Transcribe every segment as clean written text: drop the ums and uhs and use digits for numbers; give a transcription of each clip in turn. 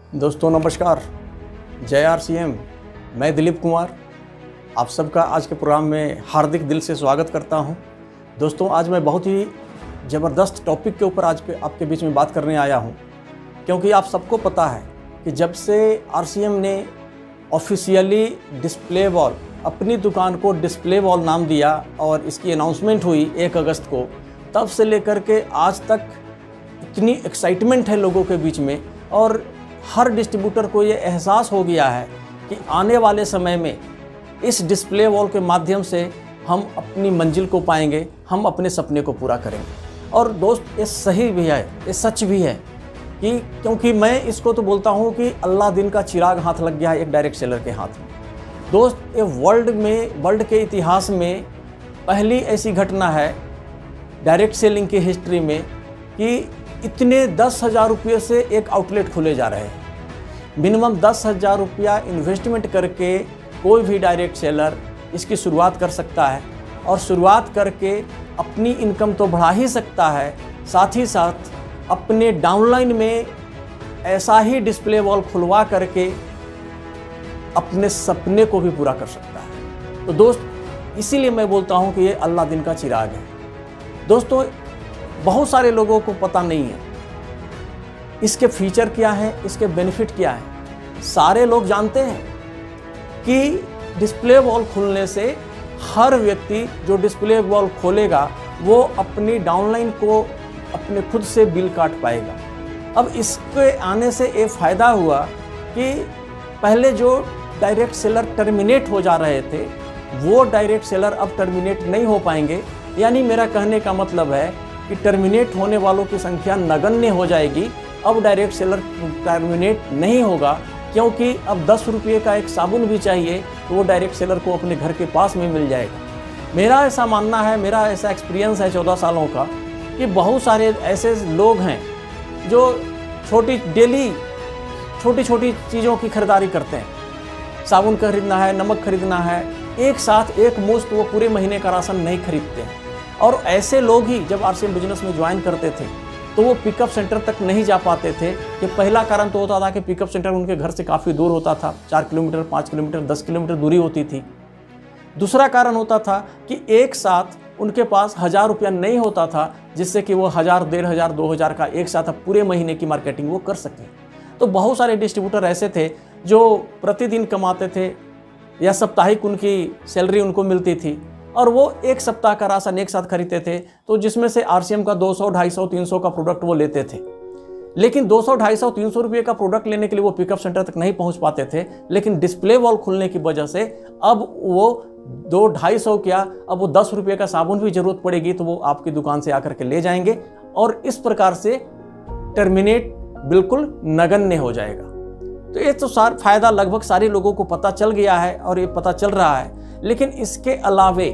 दोस्तों नमस्कार, जय RCM। मैं दिलीप कुमार आप सबका आज के प्रोग्राम में हार्दिक दिल से स्वागत करता हूं। दोस्तों आज मैं बहुत ही ज़बरदस्त टॉपिक के ऊपर आज आपके बीच में बात करने आया हूं, क्योंकि आप सबको पता है कि जब से RCM ने ऑफिशियली डिस्प्ले वॉल अपनी दुकान को डिस्प्ले वॉल नाम दिया और इसकी अनाउंसमेंट हुई 1 अगस्त को, तब से लेकर के आज तक इतनी एक्साइटमेंट है लोगों के बीच में और हर डिस्ट्रीब्यूटर को ये एहसास हो गया है कि आने वाले समय में इस डिस्प्ले वॉल के माध्यम से हम अपनी मंजिल को पाएंगे, हम अपने सपने को पूरा करेंगे। और दोस्त ये सही भी है, ये सच भी है कि क्योंकि मैं इसको तो बोलता हूँ कि अल्लाह दिन का चिराग हाथ लग गया है एक डायरेक्ट सेलर के हाथ में। दोस्त ये वर्ल्ड के इतिहास में पहली ऐसी घटना है डायरेक्ट सेलिंग की हिस्ट्री में कि इतने 10,000 रुपये से एक आउटलेट खुले जा रहे हैं। मिनिमम 10,000 रुपया इन्वेस्टमेंट करके कोई भी डायरेक्ट सेलर इसकी शुरुआत कर सकता है और शुरुआत करके अपनी इनकम तो बढ़ा ही सकता है, साथ ही साथ अपने डाउनलाइन में ऐसा ही डिस्प्ले वॉल खुलवा करके अपने सपने को भी पूरा कर सकता है। तो दोस्त इसीलिए मैं बोलता हूँ कि ये अल्लाह दिन का चिराग है। दोस्तों बहुत सारे लोगों को पता नहीं है इसके फीचर क्या है, इसके बेनिफिट क्या है। सारे लोग जानते हैं कि डिस्प्ले वॉल खुलने से हर व्यक्ति जो डिस्प्ले वॉल खोलेगा वो अपनी डाउनलाइन को अपने खुद से बिल काट पाएगा। अब इसके आने से ये फ़ायदा हुआ कि पहले जो डायरेक्ट सेलर टर्मिनेट हो जा रहे थे वो डायरेक्ट सेलर अब टर्मिनेट नहीं हो पाएंगे। यानी मेरा कहने का मतलब है कि टर्मिनेट होने वालों की संख्या नगण्य हो जाएगी। अब डायरेक्ट सेलर टर्मिनेट नहीं होगा, क्योंकि अब 10 रुपये का एक साबुन भी चाहिए तो वो डायरेक्ट सेलर को अपने घर के पास में मिल जाएगा। मेरा ऐसा मानना है, मेरा ऐसा एक्सपीरियंस है 14 सालों का कि बहुत सारे ऐसे लोग हैं जो डेली छोटी छोटी चीज़ों की खरीदारी करते हैं। साबुन खरीदना है, नमक खरीदना है, एक साथ एक मुश्त वो पूरे महीने का राशन नहीं खरीदते हैं। और ऐसे लोग ही जब RCM बिजनेस में ज्वाइन करते थे तो वो पिकअप सेंटर तक नहीं जा पाते थे। कि पहला कारण तो होता था कि पिकअप सेंटर उनके घर से काफ़ी दूर होता था, 4 किलोमीटर, 5 किलोमीटर, 10 किलोमीटर दूरी होती थी। दूसरा कारण होता था कि एक साथ उनके पास 1,000 रुपया नहीं होता था जिससे कि वो 1,000, 1,500, 2,000 का एक साथ पूरे महीने की मार्केटिंग वो कर सकें। तो बहुत सारे डिस्ट्रीब्यूटर ऐसे थे जो प्रतिदिन कमाते थे या साप्ताहिक उनकी सैलरी उनको मिलती थी और वो एक सप्ताह का राशन एक साथ खरीदते थे, तो जिसमें से RCM का 200, 250, 300 का प्रोडक्ट वो लेते थे। लेकिन 200, 250, 300 रुपये का प्रोडक्ट लेने के लिए वो पिकअप सेंटर तक नहीं पहुंच पाते थे। लेकिन डिस्प्ले वॉल खुलने की वजह से अब वो 200-250 क्या, अब वो 10 रुपये का साबुन भी जरूरत पड़ेगी तो वो आपकी दुकान से आकर के ले जाएंगे और इस प्रकार से टर्मिनेट बिल्कुल नगण्य हो जाएगा। तो ये तो फायदा लगभग सारे लोगों को पता चल गया है और ये पता चल रहा है। लेकिन इसके अलावे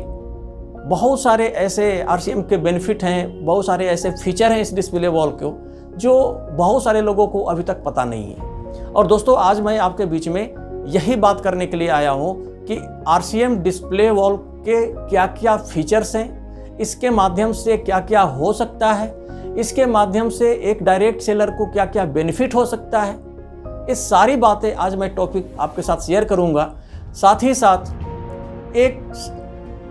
बहुत सारे ऐसे RCM के बेनिफिट हैं, बहुत सारे ऐसे फीचर हैं इस डिस्प्ले वॉल को जो बहुत सारे लोगों को अभी तक पता नहीं है। और दोस्तों आज मैं आपके बीच में यही बात करने के लिए आया हूँ कि RCM डिस्प्ले वॉल के क्या क्या फीचर्स हैं, इसके माध्यम से क्या क्या हो सकता है, इसके माध्यम से एक डायरेक्ट सेलर को क्या क्या बेनिफिट हो सकता है। ये सारी बातें आज मैं टॉपिक आपके साथ शेयर करूँगा। साथ ही साथ एक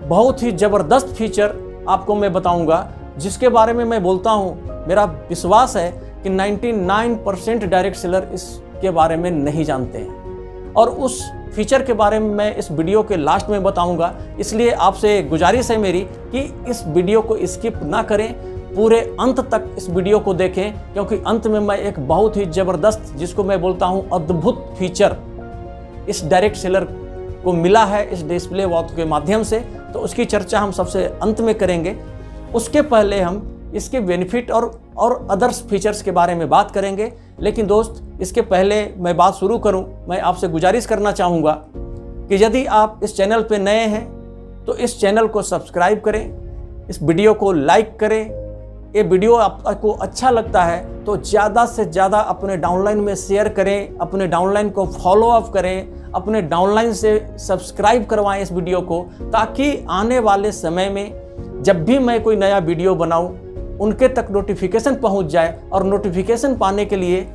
बहुत ही ज़बरदस्त फीचर आपको मैं बताऊंगा जिसके बारे में मैं बोलता हूं, मेरा विश्वास है कि 99% डायरेक्ट सेलर इसके बारे में नहीं जानते हैं और उस फीचर के बारे में मैं इस वीडियो के लास्ट में बताऊंगा। इसलिए आपसे गुजारिश है मेरी कि इस वीडियो को स्किप ना करें, पूरे अंत तक इस वीडियो को देखें, क्योंकि अंत में मैं एक बहुत ही ज़बरदस्त, जिसको मैं बोलता हूँ अद्भुत फीचर इस डायरेक्ट सेलर को मिला है इस डिस्प्ले वॉल के माध्यम से, तो उसकी चर्चा हम सबसे अंत में करेंगे। उसके पहले हम इसके बेनिफिट और अदर्स फीचर्स के बारे में बात करेंगे। लेकिन दोस्त इसके पहले मैं बात शुरू करूं, मैं आपसे गुजारिश करना चाहूँगा कि यदि आप इस चैनल पे नए हैं तो इस चैनल को सब्सक्राइब करें, इस वीडियो को लाइक करें। ये वीडियो आपको अच्छा लगता है तो ज़्यादा से ज़्यादा अपने डाउनलाइन में शेयर करें, अपने डाउनलाइन को फॉलो अप करें, अपने डाउनलाइन से सब्सक्राइब करवाएं इस वीडियो को, ताकि आने वाले समय में जब भी मैं कोई नया वीडियो बनाऊं उनके तक नोटिफिकेशन पहुंच जाए। और नोटिफिकेशन पाने के लिए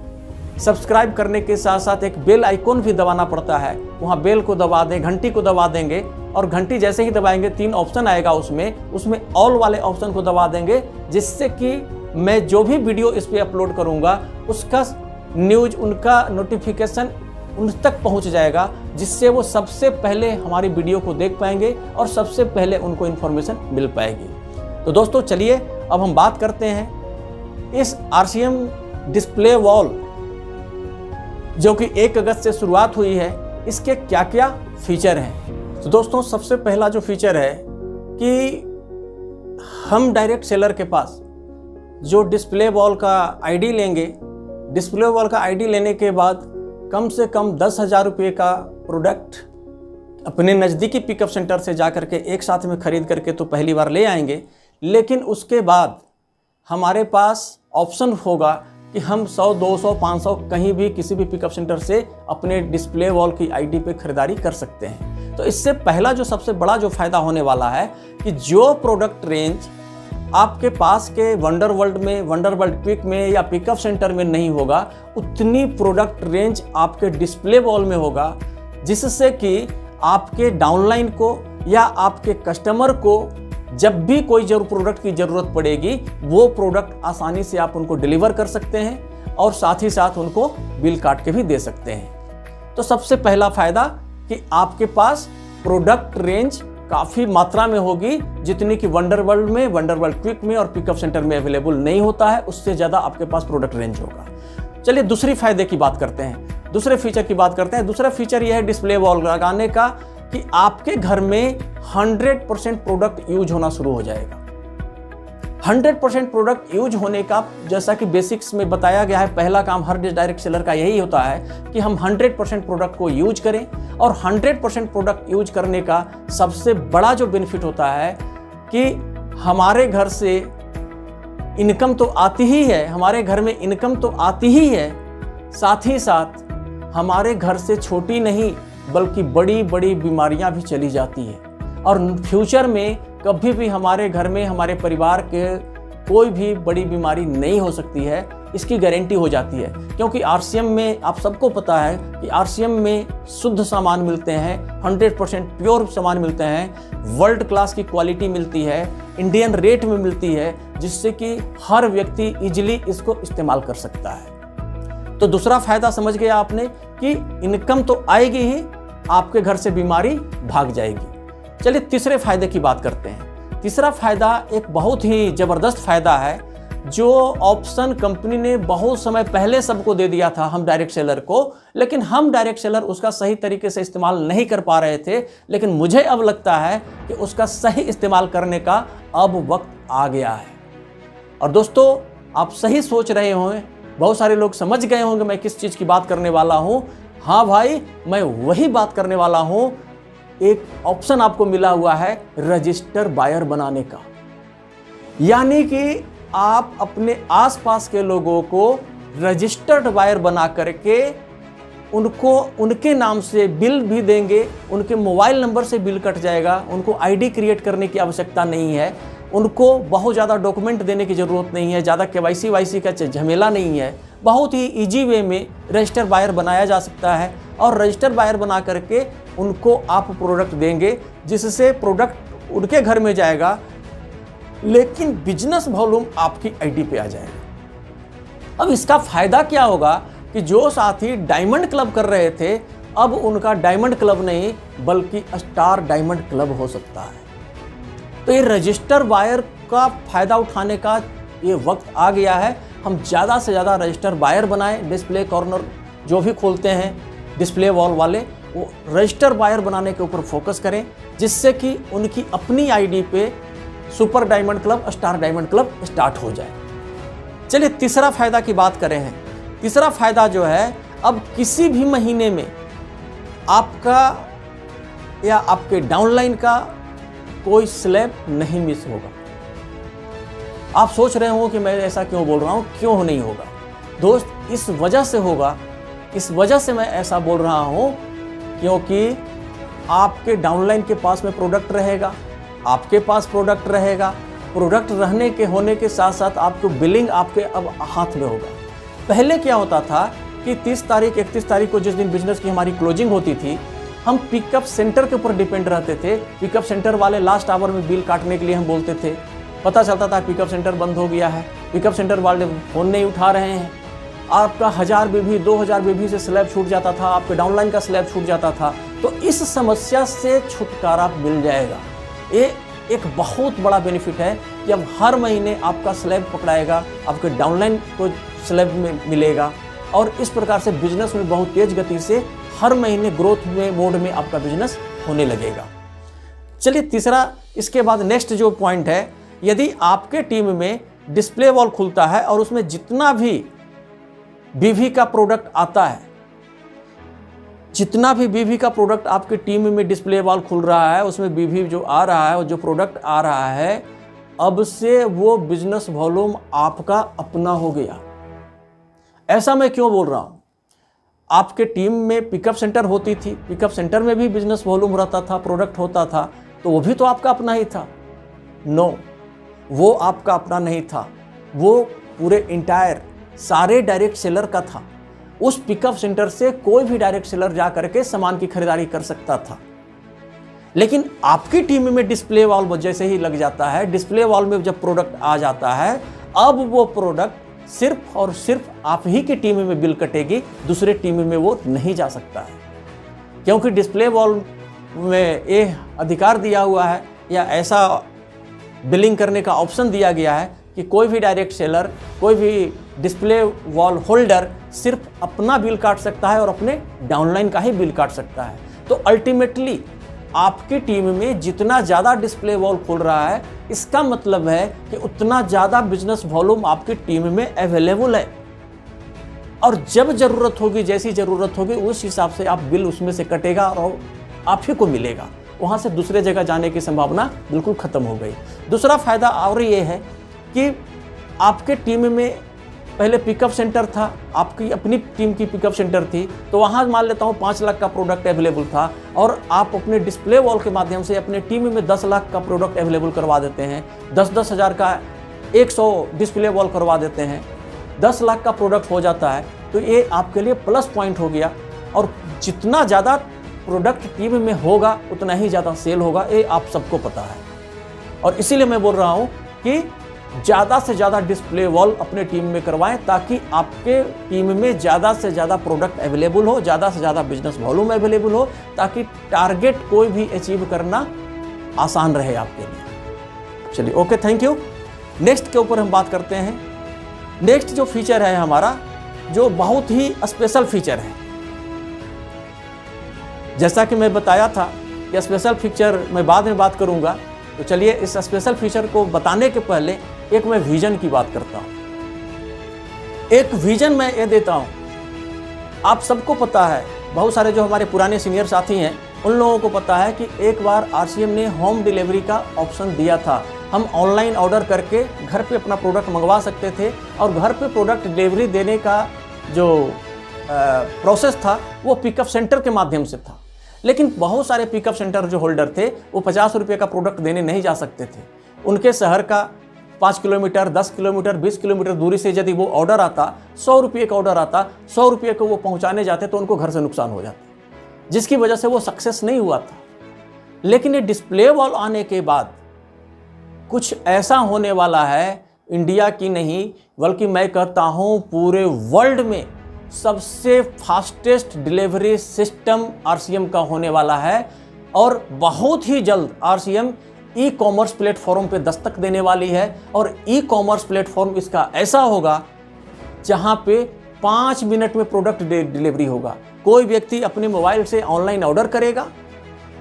सब्सक्राइब करने के साथ साथ एक बेल आइकॉन भी दबाना पड़ता है, वहाँ बेल को दबा दें, घंटी को दबा देंगे और घंटी जैसे ही दबाएंगे 3 ऑप्शन आएगा, उसमें ऑल वाले ऑप्शन को दबा देंगे, जिससे कि मैं जो भी वीडियो इस पर अपलोड करूँगा उसका न्यूज, उनका नोटिफिकेशन उन तक पहुंच जाएगा, जिससे वो सबसे पहले हमारी वीडियो को देख पाएंगे और सबसे पहले उनको इन्फॉर्मेशन मिल पाएगी। तो दोस्तों चलिए अब हम बात करते हैं इस RCM डिस्प्ले वॉल जो कि 1 अगस्त से शुरुआत हुई है, इसके क्या क्या फीचर हैं। तो दोस्तों सबसे पहला जो फीचर है कि हम डायरेक्ट सेलर के पास जो डिस्प्ले वॉल का आईडी लेंगे, डिस्प्ले वॉल का आईडी लेने के बाद कम से कम 10,000 रुपये का प्रोडक्ट अपने नज़दीकी पिकअप सेंटर से जा करके एक साथ में ख़रीद करके तो पहली बार ले आएंगे, लेकिन उसके बाद हमारे पास ऑप्शन होगा कि हम 100, 200, 500 कहीं भी किसी भी पिकअप सेंटर से अपने डिस्प्ले वॉल की आईडी पे ख़रीदारी कर सकते हैं। तो इससे पहला जो सबसे बड़ा जो फ़ायदा होने वाला है कि जो प्रोडक्ट रेंज आपके पास के वंडर वर्ल्ड में, वंडर वर्ल्ड क्विक में या पिकअप सेंटर में नहीं होगा, उतनी प्रोडक्ट रेंज आपके डिस्प्ले वॉल में होगा, जिससे कि आपके डाउनलाइन को या आपके कस्टमर को जब भी कोई प्रोडक्ट की ज़रूरत पड़ेगी, वो प्रोडक्ट आसानी से आप उनको डिलीवर कर सकते हैं और साथ ही साथ उनको बिल काट के भी दे सकते हैं। तो सबसे पहला फ़ायदा कि आपके पास प्रोडक्ट रेंज काफ़ी मात्रा में होगी, जितनी कि वंडर वर्ल्ड में, वंडर वर्ल्ड क्विक में और पिकअप सेंटर में अवेलेबल नहीं होता है, उससे ज़्यादा आपके पास प्रोडक्ट रेंज होगा। चलिए दूसरी फायदे की बात करते हैं, दूसरे फीचर की बात करते हैं। दूसरा फीचर यह है डिस्प्ले वॉल लगाने का कि आपके घर में 100% प्रोडक्ट यूज होना शुरू हो जाएगा। 100% प्रोडक्ट यूज होने का, जैसा कि बेसिक्स में बताया गया है, पहला काम हर डायरेक्ट सेलर का यही होता है कि हम 100% प्रोडक्ट को यूज करें। और 100% प्रोडक्ट यूज करने का सबसे बड़ा जो बेनिफिट होता है कि हमारे घर से इनकम तो आती ही है, हमारे घर में इनकम तो आती ही है, साथ ही साथ हमारे घर से छोटी नहीं बल्कि बड़ी बड़ी बीमारियां भी चली जाती हैं और फ्यूचर में कभी भी हमारे घर में, हमारे परिवार के कोई भी बड़ी बीमारी नहीं हो सकती है, इसकी गारंटी हो जाती है। क्योंकि RCM में आप सबको पता है कि RCM में शुद्ध सामान मिलते हैं, 100% प्योर सामान मिलते हैं, वर्ल्ड क्लास की क्वालिटी मिलती है, इंडियन रेट में मिलती है, जिससे कि हर व्यक्ति इजीली इसको इस्तेमाल कर सकता है। तो दूसरा फ़ायदा समझ गया आपने कि इनकम तो आएगी ही, आपके घर से बीमारी भाग जाएगी। चलिए तीसरे फायदे की बात करते हैं। तीसरा फायदा एक बहुत ही ज़बरदस्त फायदा है, जो ऑप्शन कंपनी ने बहुत समय पहले सबको दे दिया था, हम डायरेक्ट सेलर को, लेकिन हम डायरेक्ट सेलर उसका सही तरीके से इस्तेमाल नहीं कर पा रहे थे। लेकिन मुझे अब लगता है कि उसका सही इस्तेमाल करने का अब वक्त आ गया है। और दोस्तों आप सही सोच रहे होंगे, बहुत सारे लोग समझ गए होंगे मैं किस चीज़ की बात करने वाला हूँ। हाँ भाई, मैं वही बात करने वाला हूँ। एक ऑप्शन आपको मिला हुआ है रजिस्टर बायर बनाने का, यानी कि आप अपने आसपास के लोगों को रजिस्टर्ड बायर बना करके उनको उनके नाम से बिल भी देंगे, उनके मोबाइल नंबर से बिल कट जाएगा, उनको आईडी क्रिएट करने की आवश्यकता नहीं है, उनको बहुत ज़्यादा डॉक्यूमेंट देने की ज़रूरत नहीं है, ज़्यादा KYC वाईसी का झमेला नहीं है। बहुत ही इजी वे में रजिस्टर बायर बनाया जा सकता है और रजिस्टर बायर बना करके उनको आप प्रोडक्ट देंगे, जिससे प्रोडक्ट उनके घर में जाएगा, लेकिन बिजनेस वॉल्यूम आपकी आईडी पे आ जाएगा। अब इसका फ़ायदा क्या होगा कि जो साथी डायमंड क्लब कर रहे थे, अब उनका डायमंड क्लब नहीं बल्कि स्टार डायमंड क्लब हो सकता है। तो ये रजिस्टर बायर का फ़ायदा उठाने का ये वक्त आ गया है। हम ज़्यादा से ज़्यादा रजिस्टर बायर बनाएं। डिस्प्ले कॉर्नर जो भी खोलते हैं डिस्प्ले वॉल वाले, वो रजिस्टर बायर बनाने के ऊपर फोकस करें, जिससे कि उनकी अपनी आईडी पे super diamond club, star diamond club start हो जाए। चलिए तीसरा फ़ायदा की बात करें हैं। तीसरा फ़ायदा जो है, अब किसी भी महीने में आपका या आपके डाउनलाइन का कोई स्लैब नहीं मिस होगा। आप सोच रहे हो कि मैं ऐसा क्यों बोल रहा हूँ, क्यों नहीं होगा दोस्त? इस वजह से होगा, इस वजह से मैं ऐसा बोल रहा हूँ क्योंकि आपके डाउनलाइन के पास में प्रोडक्ट रहेगा, आपके पास प्रोडक्ट रहेगा, प्रोडक्ट रहने के होने के साथ साथ आपको बिलिंग आपके अब हाथ में होगा। पहले क्या होता था कि 30 तारीख 31 तारीख को जिस दिन बिजनेस की हमारी क्लोजिंग होती थी, हम पिकअप सेंटर के ऊपर डिपेंड रहते थे। पिकअप सेंटर वाले लास्ट आवर में बिल काटने के लिए हम बोलते थे, पता चलता था पिकअप सेंटर बंद हो गया है, पिकअप सेंटर वाले फ़ोन नहीं उठा रहे हैं, आपका 1000 बीबी 2000 बीबी से स्लैब छूट जाता था, आपके डाउनलाइन का स्लैब छूट जाता था। तो इस समस्या से छुटकारा मिल जाएगा। ये एक बहुत बड़ा बेनिफिट है कि अब हर महीने आपका स्लैब पकड़ाएगा, आपके डाउनलाइन को स्लैब में मिलेगा और इस प्रकार से बिजनेस में बहुत तेज गति से हर महीने ग्रोथ में मोड में आपका बिजनेस होने लगेगा। चलिए तीसरा, इसके बाद नेक्स्ट जो पॉइंट है, यदि आपके टीम में डिस्प्ले वॉल खुलता है और उसमें जितना भी बीवी का प्रोडक्ट आता है, जितना भी बीवी का प्रोडक्ट आपके टीम में डिस्प्ले वॉल खुल रहा है, उसमें बीवी जो आ रहा है और जो प्रोडक्ट आ रहा है, अब से वो बिजनेस वॉल्यूम आपका अपना हो गया। ऐसा मैं क्यों बोल रहा हूं? आपके टीम में पिकअप सेंटर होती थी, पिकअप सेंटर में भी बिजनेस वॉल्यूम रहता था, प्रोडक्ट होता था, तो वो भी तो आपका अपना ही था। नो, वो आपका अपना नहीं था, वो पूरे इंटायर सारे डायरेक्ट सेलर का था। उस पिकअप सेंटर से कोई भी डायरेक्ट सेलर जा करके सामान की खरीदारी कर सकता था। लेकिन आपकी टीम में डिस्प्ले वॉल जैसे ही लग जाता है, डिस्प्ले वॉल में जब प्रोडक्ट आ जाता है, अब वो प्रोडक्ट सिर्फ और सिर्फ आप ही की टीम में बिल कटेगी, दूसरे टीम में वो नहीं जा सकता है। क्योंकि डिस्प्ले वॉल में ये अधिकार दिया हुआ है या ऐसा बिलिंग करने का ऑप्शन दिया गया है कि कोई भी डायरेक्ट सेलर, कोई भी डिस्प्ले वॉल होल्डर सिर्फ अपना बिल काट सकता है और अपने डाउनलाइन का ही बिल काट सकता है। तो अल्टीमेटली आपकी टीम में जितना ज़्यादा डिस्प्ले वॉल खुल रहा है, इसका मतलब है कि उतना ज़्यादा बिजनेस वॉल्यूम आपकी टीम में अवेलेबल है और जब ज़रूरत होगी, जैसी ज़रूरत होगी, उस हिसाब से आप बिल उसमें से कटेगा और आप ही को मिलेगा। वहाँ से दूसरे जगह जाने की संभावना बिल्कुल ख़त्म हो गई। दूसरा फ़ायदा और ये है कि आपके टीम में पहले पिकअप सेंटर था, आपकी अपनी टीम की पिकअप सेंटर थी, तो वहाँ मान लेता हूँ 5 लाख का प्रोडक्ट अवेलेबल था और आप अपने डिस्प्ले वॉल के माध्यम से अपने टीम में 10 लाख का प्रोडक्ट अवेलेबल करवा देते हैं, 10-10 हज़ार का 100 डिस्प्ले वॉल करवा देते हैं, 10 लाख का प्रोडक्ट हो जाता है। तो ये आपके लिए प्लस पॉइंट हो गया और जितना ज़्यादा प्रोडक्ट टीम में होगा उतना ही ज़्यादा सेल होगा, ये आप सबको पता है। और इसीलिए मैं बोल रहा हूँ कि ज़्यादा से ज़्यादा डिस्प्ले वॉल अपने टीम में करवाएं ताकि आपके टीम में ज़्यादा से ज़्यादा प्रोडक्ट अवेलेबल हो, ज़्यादा से ज़्यादा बिजनेस वॉल्यूम अवेलेबल हो, ताकि टारगेट कोई भी अचीव करना आसान रहे आपके लिए। चलिए ओके, थैंक यू। नेक्स्ट के ऊपर हम बात करते हैं। नेक्स्ट जो फीचर है हमारा, जो बहुत ही स्पेशल फीचर है, जैसा कि मैं बताया था कि स्पेशल फीचर मैं बाद में बात करूंगा, तो चलिए इस स्पेशल फीचर को बताने के पहले एक मैं विजन की बात करता हूं। एक विजन मैं ये देता हूं, आप सबको पता है, बहुत सारे जो हमारे पुराने सीनियर साथी हैं उन लोगों को पता है कि एक बार आरसीएम ने होम डिलीवरी का ऑप्शन दिया था। हम ऑनलाइन ऑर्डर करके घर पे अपना प्रोडक्ट मंगवा सकते थे और घर पे प्रोडक्ट डिलीवरी देने का जो प्रोसेस था वो पिकअप सेंटर के माध्यम से था। लेकिन बहुत सारे पिकअप सेंटर जो होल्डर थे वो 50 रुपये का प्रोडक्ट देने नहीं जा सकते थे। उनके शहर का 5 किलोमीटर, 10 किलोमीटर, 20 किलोमीटर दूरी से यदि वो ऑर्डर आता, 100 रुपये का ऑर्डर आता, 100 रुपये को वो पहुंचाने जाते तो उनको घर से नुकसान हो जाता, जिसकी वजह से वो सक्सेस नहीं हुआ था। लेकिन ये डिस्प्ले वॉल आने के बाद कुछ ऐसा होने वाला है, इंडिया की नहीं बल्कि मैं कहता हूँ पूरे वर्ल्ड में सबसे फास्टेस्ट डिलीवरी सिस्टम आरसीएम का होने वाला है। और बहुत ही जल्द आरसीएम ई कॉमर्स प्लेटफॉर्म पे दस्तक देने वाली है और ई कॉमर्स प्लेटफॉर्म इसका ऐसा होगा जहां पे 5 मिनट में प्रोडक्ट डिलीवरी होगा। कोई व्यक्ति अपने मोबाइल से ऑनलाइन ऑर्डर करेगा,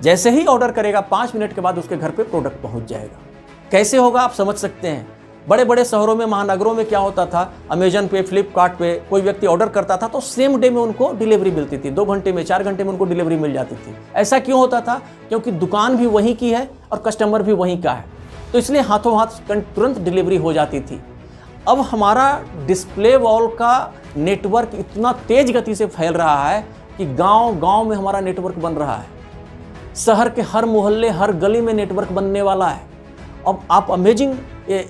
जैसे ही ऑर्डर करेगा 5 मिनट के बाद उसके घर पे प्रोडक्ट पहुंच जाएगा। कैसे होगा आप समझ सकते हैं। बड़े बड़े शहरों में, महानगरों में क्या होता था, अमेजन पे, फ्लिपकार्ट पे कोई व्यक्ति ऑर्डर करता था तो सेम डे में उनको डिलीवरी मिलती थी, 2 घंटे में, 4 घंटे में उनको डिलीवरी मिल जाती थी। ऐसा क्यों होता था? क्योंकि दुकान भी वहीं की है और कस्टमर भी वहीं का है, तो इसलिए हाथों हाथ तुरंत डिलीवरी हो जाती थी। अब हमारा डिस्प्ले वॉल का नेटवर्क इतना तेज गति से फैल रहा है कि गांव-गांव में हमारा नेटवर्क बन रहा है, शहर के हर मोहल्ले, हर गली में नेटवर्क बनने वाला है। अब आप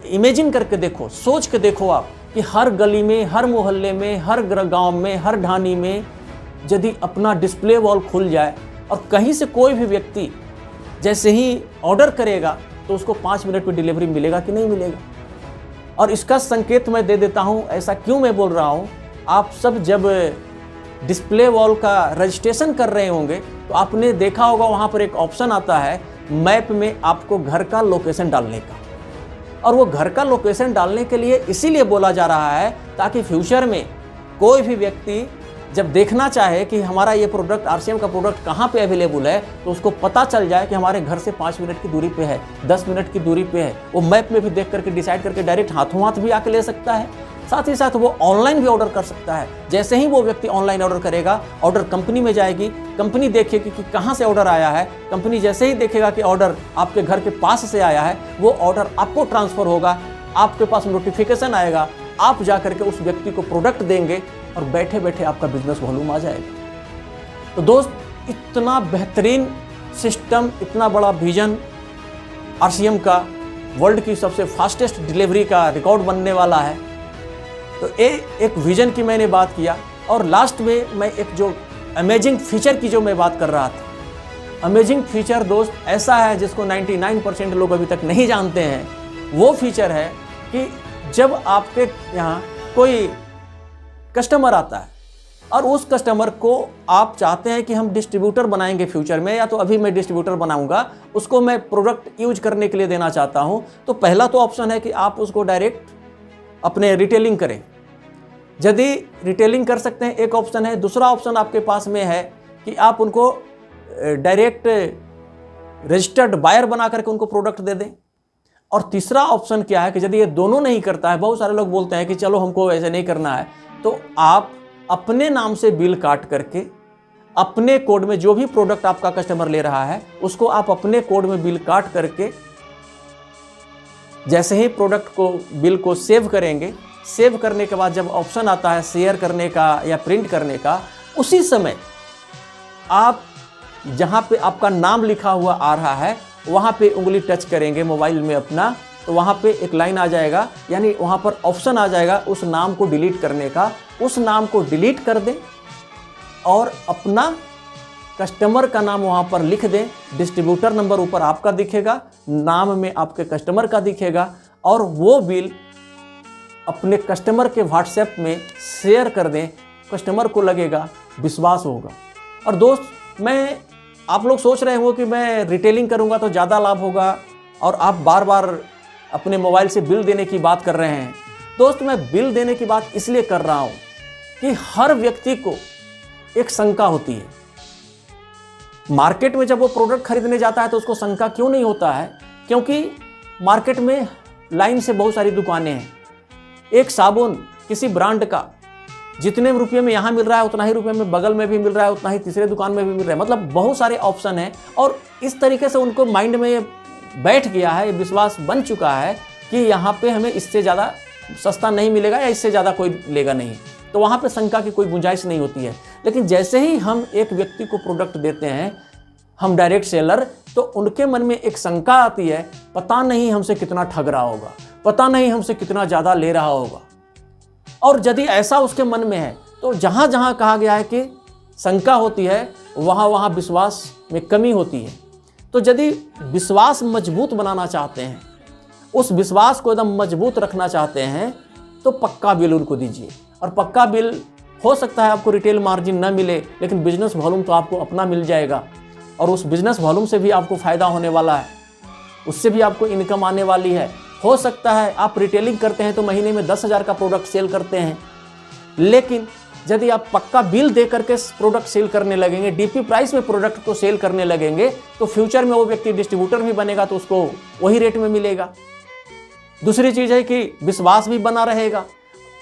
इमेजिन करके देखो, सोच के देखो आप कि हर गली में, हर मोहल्ले में, हर गांव में, हर ढानी में यदि अपना डिस्प्ले वॉल खुल जाए और कहीं से कोई भी व्यक्ति जैसे ही ऑर्डर करेगा तो उसको 5 मिनट में डिलीवरी मिलेगा कि नहीं मिलेगा। और इसका संकेत मैं दे देता हूँ, ऐसा क्यों मैं बोल रहा हूँ। आप सब जब डिस्प्ले वॉल का रजिस्ट्रेशन कर रहे होंगे तो आपने देखा होगा वहाँ पर एक ऑप्शन आता है मैप में आपको घर का लोकेशन डालने का। और वो घर का लोकेशन डालने के लिए इसीलिए बोला जा रहा है ताकि फ्यूचर में कोई भी व्यक्ति जब देखना चाहे कि हमारा ये प्रोडक्ट, आरसीएम का प्रोडक्ट कहाँ पे अवेलेबल है, तो उसको पता चल जाए कि हमारे घर से 5 मिनट की दूरी पे है, 10 मिनट की दूरी पे है। वो मैप में भी देख करके डिसाइड करके डायरेक्ट हाथों हाथ भी आके ले सकता है। साथ ही साथ वो ऑनलाइन भी ऑर्डर कर सकता है। जैसे ही वो व्यक्ति ऑनलाइन ऑर्डर करेगा, ऑर्डर कंपनी में जाएगी, कंपनी देखेगी कि कहाँ से ऑर्डर आया है। कंपनी जैसे ही देखेगा कि ऑर्डर आपके घर के पास से आया है, वो ऑर्डर आपको ट्रांसफ़र होगा, आपके पास नोटिफिकेशन आएगा, आप जा करके उस व्यक्ति को प्रोडक्ट देंगे और बैठे बैठे आपका बिजनेस वॉल्यूम आ जाएगा। तो दोस्त, इतना बेहतरीन सिस्टम, इतना बड़ा विजन आरसीएम का, वर्ल्ड की सबसे फास्टेस्ट डिलीवरी का रिकॉर्ड बनने वाला है। तो एक विजन की मैंने बात किया। और लास्ट में मैं एक जो अमेजिंग फीचर की जो मैं बात कर रहा था, अमेजिंग फीचर दोस्त ऐसा है जिसको 99% लोग अभी तक नहीं जानते हैं। वो फीचर है कि जब आपके यहाँ कोई कस्टमर आता है और उस कस्टमर को आप चाहते हैं कि हम डिस्ट्रीब्यूटर बनाएंगे फ्यूचर में, या तो अभी मैं डिस्ट्रीब्यूटर बनाऊंगा, उसको मैं प्रोडक्ट यूज करने के लिए देना चाहता हूं, तो पहला तो ऑप्शन है कि आप उसको डायरेक्ट अपने रिटेलिंग करें। यदि रिटेलिंग कर सकते हैं, एक ऑप्शन है। दूसरा ऑप्शन आपके पास में है कि आप उनको डायरेक्ट रजिस्टर्ड बायर बना करके उनको प्रोडक्ट दे दें। और तीसरा ऑप्शन क्या है कि यदि ये दोनों नहीं करता है, बहुत सारे लोग बोलते हैं कि चलो हमको ऐसे नहीं करना है, तो आप अपने नाम से बिल काट करके अपने कोड में, जो भी प्रोडक्ट आपका कस्टमर ले रहा है उसको आप अपने कोड में बिल काट करके जैसे ही प्रोडक्ट को, बिल को सेव करेंगे, सेव करने के बाद जब ऑप्शन आता है शेयर करने का या प्रिंट करने का, उसी समय आप जहाँ पे आपका नाम लिखा हुआ आ रहा है वहाँ पे उंगली टच करेंगे मोबाइल में अपना, तो वहाँ पे एक लाइन आ जाएगा, यानी वहाँ पर ऑप्शन आ जाएगा उस नाम को डिलीट करने का। उस नाम को डिलीट कर दें और अपना कस्टमर का नाम वहाँ पर लिख दें। डिस्ट्रीब्यूटर नंबर ऊपर आपका दिखेगा, नाम में आपके कस्टमर का दिखेगा, और वो बिल अपने कस्टमर के व्हाट्सएप में शेयर कर दें। कस्टमर को लगेगा विश्वास होगा। और दोस्त, आप लोग सोच रहे हो कि मैं रिटेलिंग करूँगा तो ज़्यादा लाभ होगा, और आप बार बार अपने मोबाइल से बिल देने की बात कर रहे हैं। दोस्त, मैं बिल देने की बात इसलिए कर रहा हूँ कि हर व्यक्ति को एक शंका होती है। मार्केट में जब वो प्रोडक्ट खरीदने जाता है तो उसको शंका क्यों नहीं होता है? क्योंकि मार्केट में लाइन से बहुत सारी दुकानें हैं। एक साबुन किसी ब्रांड का जितने रुपये में यहाँ मिल रहा है उतना ही रुपये में बगल में भी मिल रहा है, उतना ही तीसरे दुकान में भी मिल रहा है। मतलब बहुत सारे ऑप्शन हैं, और इस तरीके से उनको माइंड में ये बैठ गया है, ये विश्वास बन चुका है कि यहाँ पे हमें इससे ज़्यादा सस्ता नहीं मिलेगा या इससे ज़्यादा कोई लेगा नहीं। तो वहाँ पे शंका की कोई गुंजाइश नहीं होती है। लेकिन जैसे ही हम एक व्यक्ति को प्रोडक्ट देते हैं, हम डायरेक्ट सेलर, तो उनके मन में एक शंका आती है, पता नहीं हमसे कितना ठग रहा होगा, पता नहीं हमसे कितना ज़्यादा ले रहा होगा। और यदि ऐसा उसके मन में है तो जहाँ जहाँ कहा गया है कि शंका होती है, वहाँ वहाँ विश्वास में कमी होती है। तो यदि विश्वास मजबूत बनाना चाहते हैं, उस विश्वास को एकदम मजबूत रखना चाहते हैं, तो पक्का बिल उनको दीजिए। और पक्का बिल हो सकता है आपको रिटेल मार्जिन न मिले, लेकिन बिजनेस वॉल्यूम तो आपको अपना मिल जाएगा, और उस बिजनेस वॉल्यूम से भी आपको फ़ायदा होने वाला है, उससे भी आपको इनकम आने वाली है। हो सकता है आप रिटेलिंग करते हैं तो महीने में 10,000 का प्रोडक्ट सेल करते हैं, लेकिन यदि आप पक्का बिल दे करके प्रोडक्ट सेल करने लगेंगे, डीपी प्राइस में प्रोडक्ट को सेल करने लगेंगे, तो फ्यूचर में वो व्यक्ति डिस्ट्रीब्यूटर भी बनेगा तो उसको वही रेट में मिलेगा। दूसरी चीज़ है कि विश्वास भी बना रहेगा,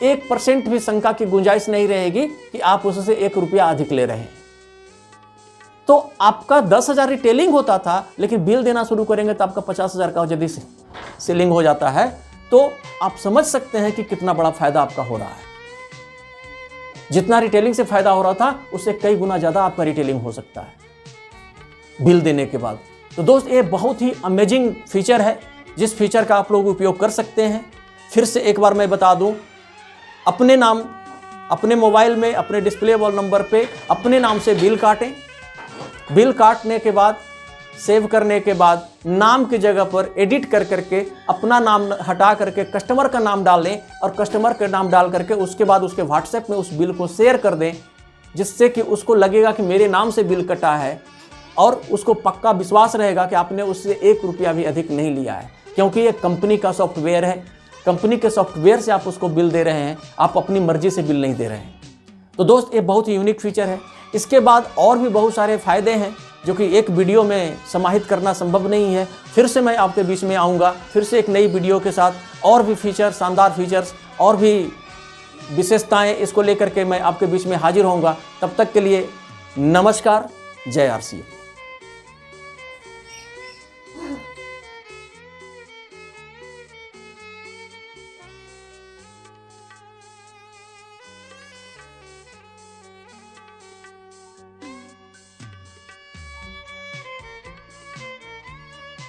1% भी शंका की गुंजाइश नहीं रहेगी कि आप उससे 1 रुपया अधिक ले रहे हैं। तो आपका 10,000 रिटेलिंग होता था, लेकिन बिल देना शुरू करेंगे तो आपका 50,000 का यदि सेलिंग हो जाता है, तो आप समझ सकते हैं कि कितना बड़ा फायदा आपका हो रहा है। जितना रिटेलिंग से फायदा हो रहा था उससे कई गुना ज़्यादा आपका रिटेलिंग हो सकता है बिल देने के बाद। तो दोस्त, ये बहुत ही अमेजिंग फीचर है, जिस फीचर का आप लोग उपयोग कर सकते हैं। फिर से एक बार मैं बता दूं अपने नाम, अपने मोबाइल में अपने डिस्प्ले वाले नंबर पे अपने नाम से बिल काटें। बिल काटने के बाद, सेव करने के बाद नाम की जगह पर एडिट कर करके अपना नाम हटा करके कस्टमर का नाम डाल लें और कस्टमर का नाम डाल करके उसके बाद उसके व्हाट्सएप में उस बिल को शेयर कर दें, जिससे कि उसको लगेगा कि मेरे नाम से बिल कटा है और उसको पक्का विश्वास रहेगा कि आपने उससे 1 रुपया भी अधिक नहीं लिया है, क्योंकि ये कंपनी का सॉफ्टवेयर है। कंपनी के सॉफ्टवेयर से आप उसको बिल दे रहे हैं, आप अपनी मर्जी से बिल नहीं दे रहे हैं। तो दोस्त, ये बहुत ही यूनिक फीचर है। इसके बाद और भी बहुत सारे फ़ायदे हैं जो कि एक वीडियो में समाहित करना संभव नहीं है। फिर से मैं आपके बीच में आऊँगा, फिर से एक नई वीडियो के साथ और भी फीचर, शानदार फीचर्स और भी विशेषताएं इसको लेकर के मैं आपके बीच में हाजिर होऊंगा। तब तक के लिए नमस्कार, जय आरसीएम।